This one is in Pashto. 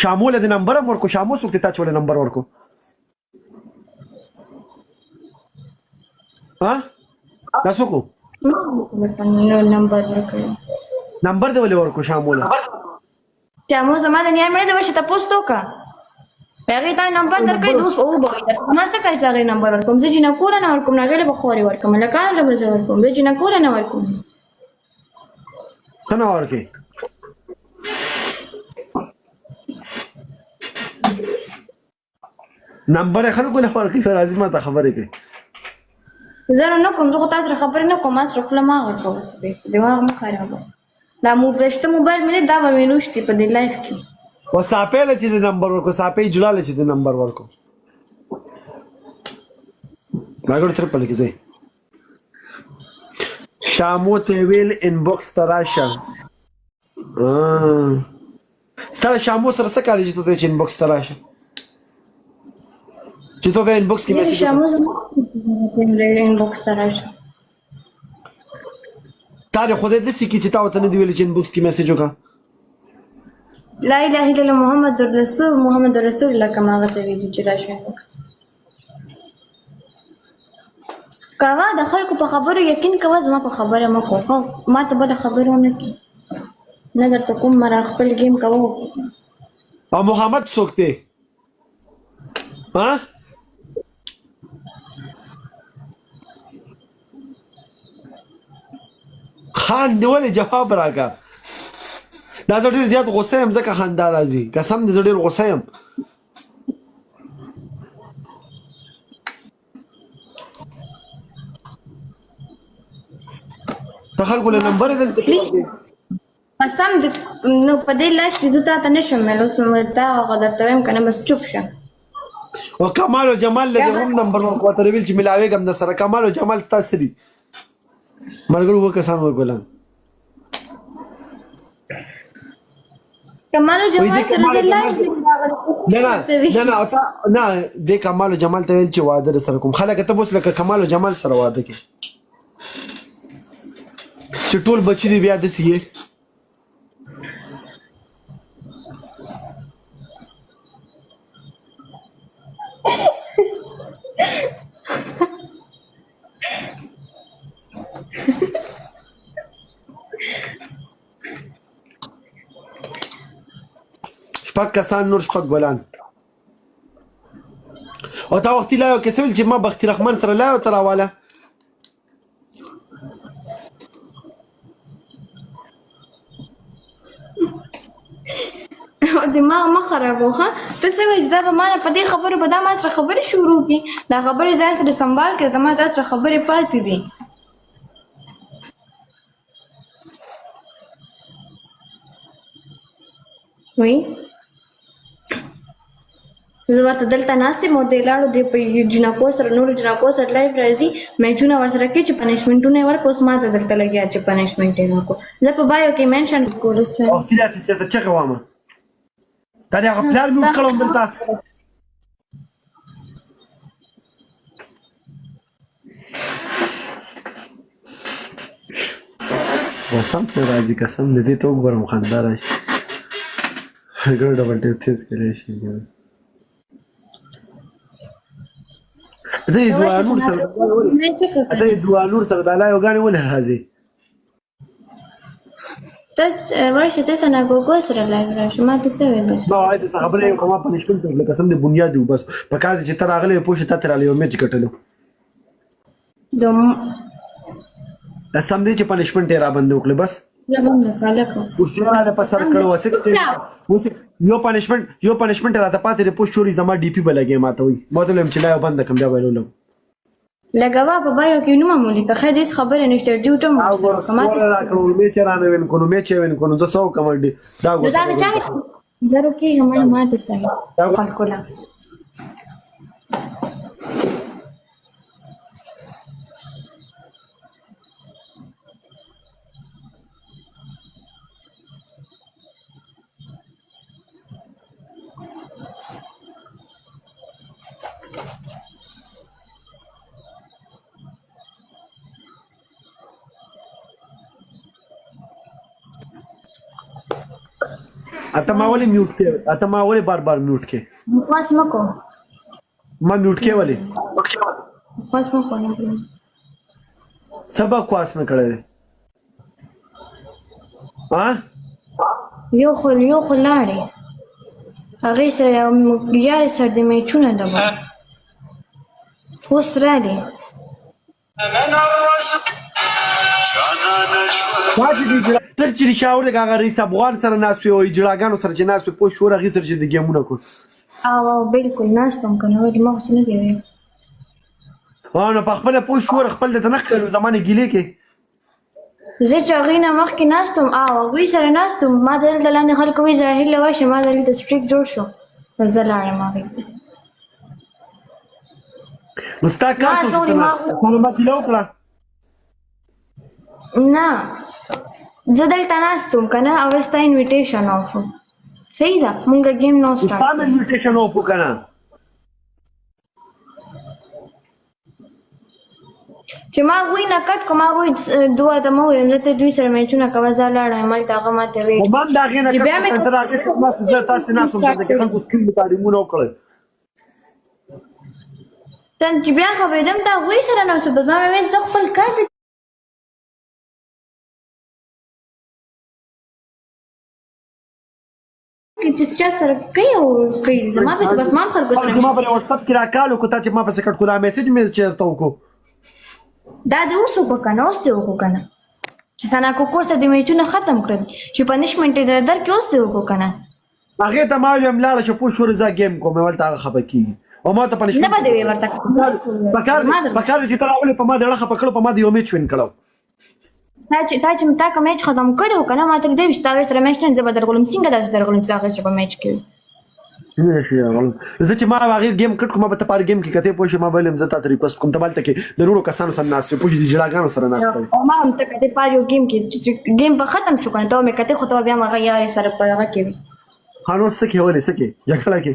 شامول د نمبر هم ورکو شاموس وخت ته چول نمبر ورکو ها تاسو کو نمبر ورکړ نمبر دی ولې ورکو شامول شامو زما د نیام مړ د ورشه تاسو تو کا هغه تا نمبر درکې دوس او به ما څه کوي هغه نمبر ورکوم چې نه کور نه ورکوم نه غل بخوري ورکوم نه کال به زه ورکوم چې نه کور نه ورکوم څنګه ورکې نمبر خلکو له ورکې راځي ما ته خبرې کوي زه نه کوم دغه تاسو خبرې نه کوم تاسو خپل ما ورکوم څه دماغ مو خراب دا مو پښته موبایل مې دا به وینوشتي په دې لایف کې و صافې له چې د نمبر ورکو صافې جلاله چې د نمبر ورکو راګړ تر په لګي ځای شامو ته ویل انبوکس تراشه ستاره شامو سره څه کاری چې ته چې انبوکس تراشه چې ته د انبوکس کې میسج شامو زما انبوکس تراشه تاره خدای دې سکی چې تا وته نه دی ویل چې انبوکس کې میسج وکړه لا اله الا الله محمد رسول الله کما غته ویل چې راشه کاوه د خلکو په خبرو یقین کوه زما په خبره مکو ما ته بل خبرونه کی نه درته کوم مرا خپل گیم کوو او محمد څوک دی ها خان دی ولې جواب راکا دا زه ډېر زیات غوسه یم ځکه خندا راځي قسم دې زه ډېر غوسه یم ته خلکو له نمبر دلته قسم دې نو په دې لاش کې زه تا ته نشم مې اوس مې تا غدر ته ویم کنه بس چوپ شه او کمال او جمال له هم نمبر ورکو تر ویل چې ملاوي کوم د سره کمال او جمال تاسو دي مرګلو وکسان وګولم کمال او جمال سره د لایف نه د کمال او جمال ته ویل چې واده سره کوم خلک ته بوس لکه کمال او جمال سره واده کې چې ټول بچی دی بیا د سیه شپږ کسان نور شپږ بلان او تا وختي لا یو کسول چې ما بختي رحمان سره لا یو تراواله دماغ ما خرابو ها ته څه وایې دا به ما په دې خبرو به دا ما سره خبرې شروع کړي دا خبرې ځان سره سنبال کړه زما دا سره خبرې پاتې دي وای زه ورته دلته ناستې مو دې لاړو دې په جنکو سره نورو جنکو سره لایف راځي میچونه ورسره کوي چې پنشمنټونه یې ورکړو اوس ما ته دلته لګیا چې پنشمنټ یې ورکړو زه په بایو کې منشن کولو سوم وختي داسې چې ته چغه وامه دا هغه پلان مې وکړم دلته قسم ته راځي قسم دې ته وګورم خندا راشي ګر ډبل ټیپ تیز کړی شي دې دوه نور سره دا لا یو غاڼې ولې راځي ته ورشه ته څنګه ګوګو سره لایو راشه ما ته څه ویل نو آی دې خبرې کومه پنځپل ته قسم دې بنیاد وبس په کار چې تر اغله پوښتنه ته تر الیو میچ کټلو دوم قسم دې چې پنځپل ته را باندې وکړه بس لا باندې کاله اوس یې را په سر کړو 16 اوس یو پنځپل را ته پاتې پوښ چوری زما ډی پی بلګې ماته وي مطلب چې لا بند کوم دا ویلو لګوا په بایو کې نو معمولی ته خې دې خبره نشته ډیوټه مو کمات راکړو مې چرانه وین کو نو مې چ وین کو نو زه سو کمډي دا ګوزاره چا زرو کې هم ما ته سره خلکو لا اته ما ولې میوټ کې اته ما ولې بار بار میوټ کې خاص مکو ما میوټ کې ولې خاص مکو نه سبا خاص مې کړل ها یو خو لاړې هغه سره یار سره د میچونه دبا اوس راځي تر چې شاور هغه رئیس افغان سره ناس وي او اجلاګانو سره چې ناس وي پوه شو هغه سره چې د ګیمونه کو او بالکل ناستم کنه ولې ما خو نه دی نو په خپل پوه شو خپل د نخ کلو زمانه ګیلې کې زه چې هغې نه مخکې ناستم او هغوی سره ناستم ما دلته لاندې خلکو وایي ظاهر له واشه ما دلته سټریک جوړ شو زه لاړم هغې ته نو ستا کار څه وکړه ما ګیله وکړه نه زه دلته ناستم که نه او ستا انویټیشن آف صحیح ده مونږ ګیم نو ستا مې انویټیشن آف که نه چې ما هغوی نه کټ کړم هغوی دوه ته مه ویم زه ته دوی سره میچونه کوه زه لاړم هلته هغه ماته ویل ما هم د هغې نه کټ کړم تر هغې سره ما زه تاسې ناست وم دلته کې خلکو سکرین ریکارډینګونه وکړل چې بیا خبرېدم ته هغوی سره ناست وم ما مې ویل زه خپل کار چې چا سره کوي او کوي زما پسې بس ما هم خلکو سره ما په واتساپ کې راکال وکړو تا چې ما پسې کټ کړو دا میسج مې چېرته وکړو دا د اوس وکړو که نه اوس دې وکړو که نه چې سناکو کورس ته دې میچونه ختم کړل چې پنشمنټ یې درکړي اوس دې وکړو که نه هغې ته ما ویم لاړه چې پوه شو زه ګیم کوم ولته هغه خفه کېږي او ما ته پنشمنټ نه به دې ویې ورته پکار چې ته راولې په ما د اړه خفه کړو په ما د یو میچ وین کړو تا چې که میچ ختم کړی و که نه ما ته دې وي چې تا هغې سره میچ نه زه به درغلم څنګه داسې درغلم چې هغې سره په میچ کې وي زه چې ما هغې ګیم کټ کړو ما به ته په هر ګیم کې کتې پوه شې ما به ویل زه تا ته ریکوست کوم ته به هلته کې د نورو کسانو سره ناست وي پوه شې د جلاګانو سره ناست وي او ما هم ته کتې په هر یو ګیم کې چې ګیم به ختم شو که نه ته به مې کتې خو ته به بیا هم هغه یارې سره په هغه کې وي ها نو څه کې ولې څه کې جګړه کې